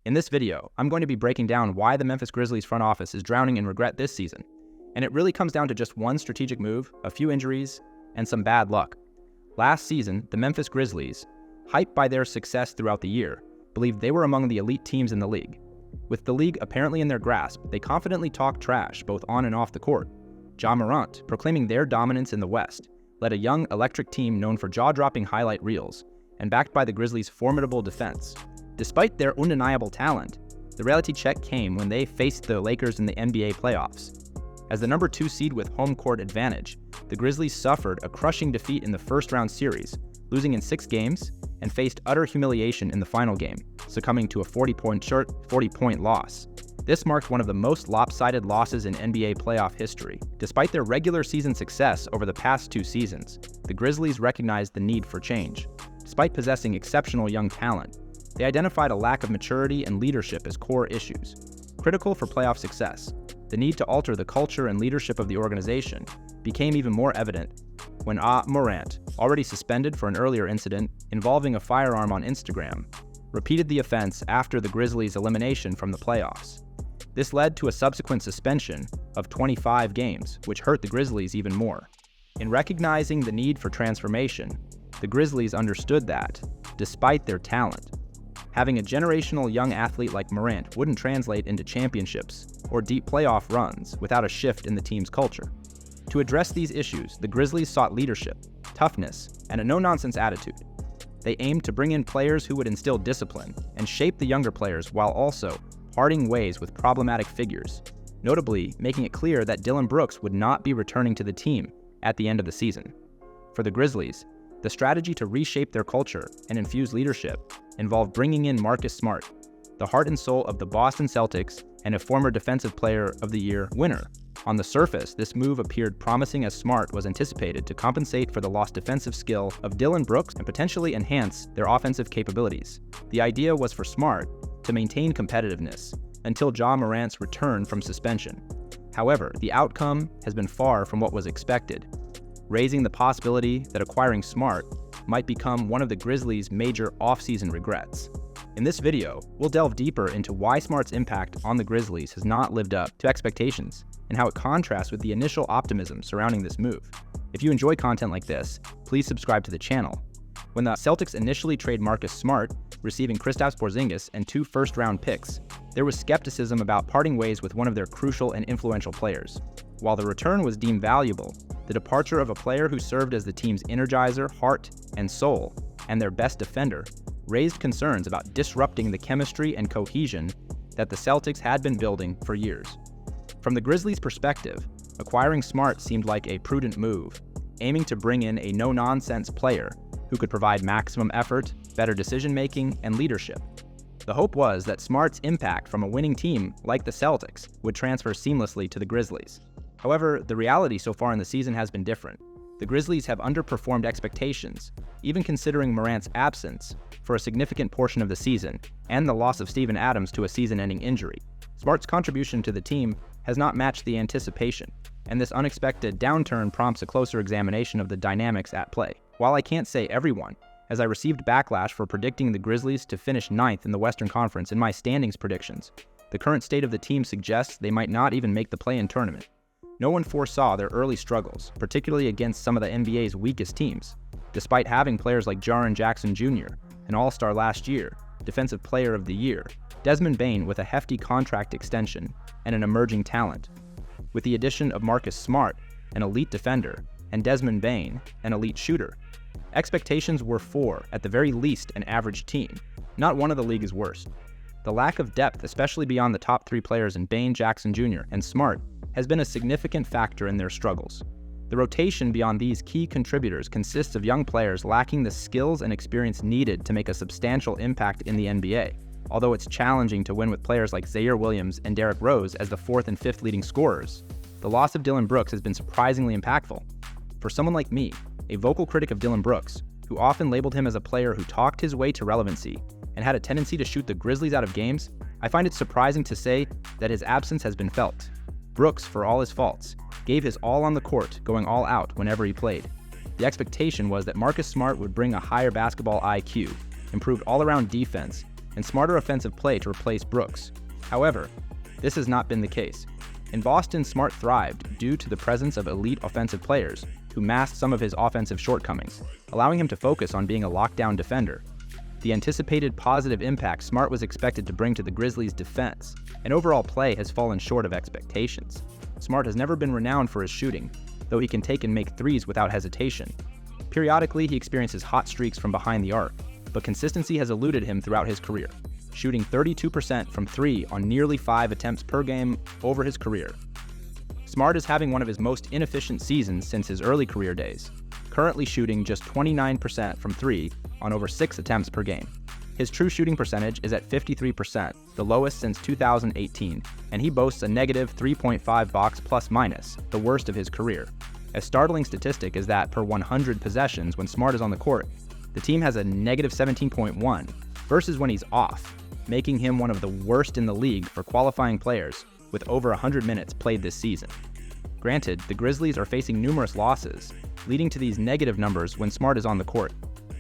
In this video, I'm going to be breaking down why the Memphis Grizzlies front office is drowning in regret this season. And it really comes down to just one strategic move, a few injuries, and some bad luck. Last season, the Memphis Grizzlies, hyped by their success throughout the year, believed they were among the elite teams in the league. With the league apparently in their grasp, they confidently talked trash both on and off the court. Ja Morant, proclaiming their dominance in the West, led a young, electric team known for jaw-dropping highlight reels, and backed by the Grizzlies' formidable defense. Despite their undeniable talent, the reality check came when they faced the Lakers in the NBA playoffs. As the number 2 seed with home court advantage, the Grizzlies suffered a crushing defeat in the first-round series, losing in 6 games, and faced utter humiliation in the final game, succumbing to a 40-point loss. This marked one of the most lopsided losses in NBA playoff history. Despite their regular season success over the past 2 seasons, the Grizzlies recognized the need for change. Despite possessing exceptional young talent, they identified a lack of maturity and leadership as core issues. Critical for playoff success, the need to alter the culture and leadership of the organization became even more evident when Morant, already suspended for an earlier incident involving a firearm on Instagram, repeated the offense after the Grizzlies' elimination from the playoffs. This led to a subsequent suspension of 25 games, which hurt the Grizzlies even more. In recognizing the need for transformation, the Grizzlies understood that, despite their talent, having a generational young athlete like Morant wouldn't translate into championships or deep playoff runs without a shift in the team's culture. To address these issues, the Grizzlies sought leadership, toughness, and a no-nonsense attitude. They aimed to bring in players who would instill discipline and shape the younger players while also parting ways with problematic figures, notably making it clear that Dillon Brooks would not be returning to the team at the end of the season. For the Grizzlies, the strategy to reshape their culture and infuse leadership involved bringing in Marcus Smart, the heart and soul of the Boston Celtics and a former Defensive Player of the Year winner. On the surface, this move appeared promising as Smart was anticipated to compensate for the lost defensive skill of Dillon Brooks and potentially enhance their offensive capabilities. The idea was for Smart to maintain competitiveness until Ja Morant's return from suspension. However, the outcome has been far from what was expected, raising the possibility that acquiring Smart might become one of the Grizzlies' major offseason regrets. In this video, we'll delve deeper into why Smart's impact on the Grizzlies has not lived up to expectations and how it contrasts with the initial optimism surrounding this move. If you enjoy content like this, please subscribe to the channel. When the Celtics initially traded Marcus Smart, receiving Kristaps Porzingis and 2 first-round picks, there was skepticism about parting ways with one of their crucial and influential players. While the return was deemed valuable, the departure of a player who served as the team's energizer, heart, and soul, and their best defender, raised concerns about disrupting the chemistry and cohesion that the Celtics had been building for years. From the Grizzlies' perspective, acquiring Smart seemed like a prudent move, aiming to bring in a no-nonsense player who could provide maximum effort, better decision-making, and leadership. The hope was that Smart's impact from a winning team like the Celtics would transfer seamlessly to the Grizzlies. However, the reality so far in the season has been different. The Grizzlies have underperformed expectations, even considering Morant's absence for a significant portion of the season and the loss of Steven Adams to a season-ending injury. Smart's contribution to the team has not matched the anticipation, and this unexpected downturn prompts a closer examination of the dynamics at play. While I can't say everyone, as I received backlash for predicting the Grizzlies to finish 9th in the Western Conference in my standings predictions, the current state of the team suggests they might not even make the play-in tournament. No one foresaw their early struggles, particularly against some of the NBA's weakest teams. Despite having players like Jaren Jackson Jr., an All-Star last year, Defensive Player of the Year, Desmond Bane with a hefty contract extension, and an emerging talent. With the addition of Marcus Smart, an elite defender, and Desmond Bane, an elite shooter, expectations were for, at the very least, an average team, not one of the league's worst. The lack of depth, especially beyond the top 3 players in Bane, Jackson Jr., and Smart, has been a significant factor in their struggles. The rotation beyond these key contributors consists of young players lacking the skills and experience needed to make a substantial impact in the NBA. Although it's challenging to win with players like Zaire Williams and Derrick Rose as the 4th and 5th leading scorers, the loss of Dillon Brooks has been surprisingly impactful. For someone like me, a vocal critic of Dillon Brooks, who often labeled him as a player who talked his way to relevancy and had a tendency to shoot the Grizzlies out of games, I find it surprising to say that his absence has been felt. Brooks, for all his faults, gave his all on the court, going all out whenever he played. The expectation was that Marcus Smart would bring a higher basketball IQ, improved all-around defense, and smarter offensive play to replace Brooks. However, this has not been the case. In Boston, Smart thrived due to the presence of elite offensive players who masked some of his offensive shortcomings, allowing him to focus on being a lockdown defender. The anticipated positive impact Smart was expected to bring to the Grizzlies' defense and overall play has fallen short of expectations. Smart has never been renowned for his shooting, though he can take and make threes without hesitation. Periodically, he experiences hot streaks from behind the arc, but consistency has eluded him throughout his career, shooting 32% from three on nearly 5 attempts per game over his career. Smart is having one of his most inefficient seasons since his early career days, currently shooting just 29% from three on over 6 attempts per game. His true shooting percentage is at 53%, the lowest since 2018, and he boasts a negative 3.5 box plus minus, the worst of his career. A startling statistic is that per 100 possessions when Smart is on the court, the team has a negative 17.1 versus when he's off, making him one of the worst in the league for qualifying players with over 100 minutes played this season. Granted, the Grizzlies are facing numerous losses, leading to these negative numbers when Smart is on the court.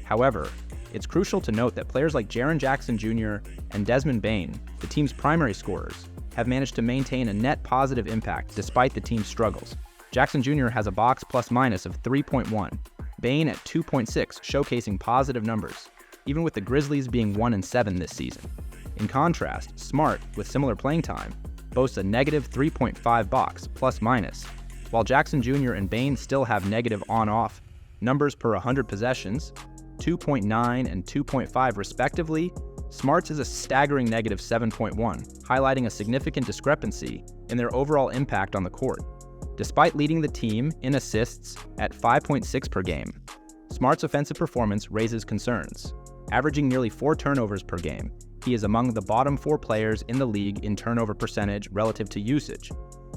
However, it's crucial to note that players like Jaren Jackson Jr. and Desmond Bane, the team's primary scorers, have managed to maintain a net positive impact despite the team's struggles. Jackson Jr. has a box plus minus of 3.1, Bane at 2.6, showcasing positive numbers, even with the Grizzlies being 1-7 this season. In contrast, Smart, with similar playing time, boasts a negative 3.5 box plus minus, while Jackson Jr. and Bane still have negative on-off numbers per 100 possessions, 2.9 and 2.5 respectively. Smart's is a staggering negative 7.1, highlighting a significant discrepancy in their overall impact on the court. Despite leading the team in assists at 5.6 per game, Smart's offensive performance raises concerns. Averaging nearly 4 turnovers per game, he is among the bottom 4 players in the league in turnover percentage relative to usage.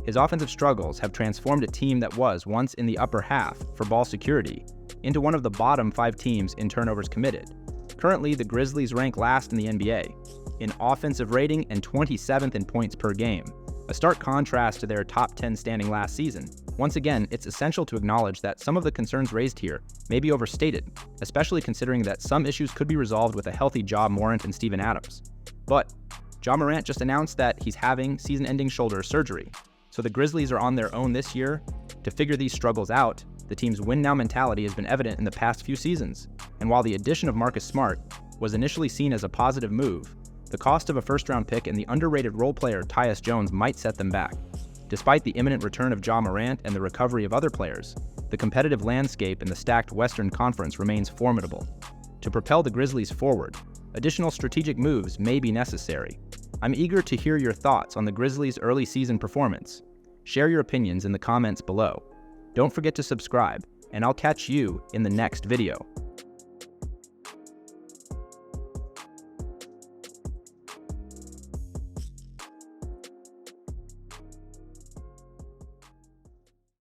His offensive struggles have transformed a team that was once in the upper half for ball security into one of the bottom 5 teams in turnovers committed. Currently, the Grizzlies rank last in the NBA in offensive rating and 27th in points per game, a stark contrast to their top 10 standing last season. Once again, it's essential to acknowledge that some of the concerns raised here may be overstated, especially considering that some issues could be resolved with a healthy Ja Morant and Steven Adams. But Ja Morant just announced that he's having season-ending shoulder surgery, so the Grizzlies are on their own this year to figure these struggles out. The team's win-now mentality has been evident in the past few seasons, and while the addition of Marcus Smart was initially seen as a positive move, the cost of a first-round pick and the underrated role player Tyus Jones might set them back. Despite the imminent return of Ja Morant and the recovery of other players, the competitive landscape in the stacked Western Conference remains formidable. To propel the Grizzlies forward, additional strategic moves may be necessary. I'm eager to hear your thoughts on the Grizzlies' early season performance. Share your opinions in the comments below. Don't forget to subscribe, and I'll catch you in the next video.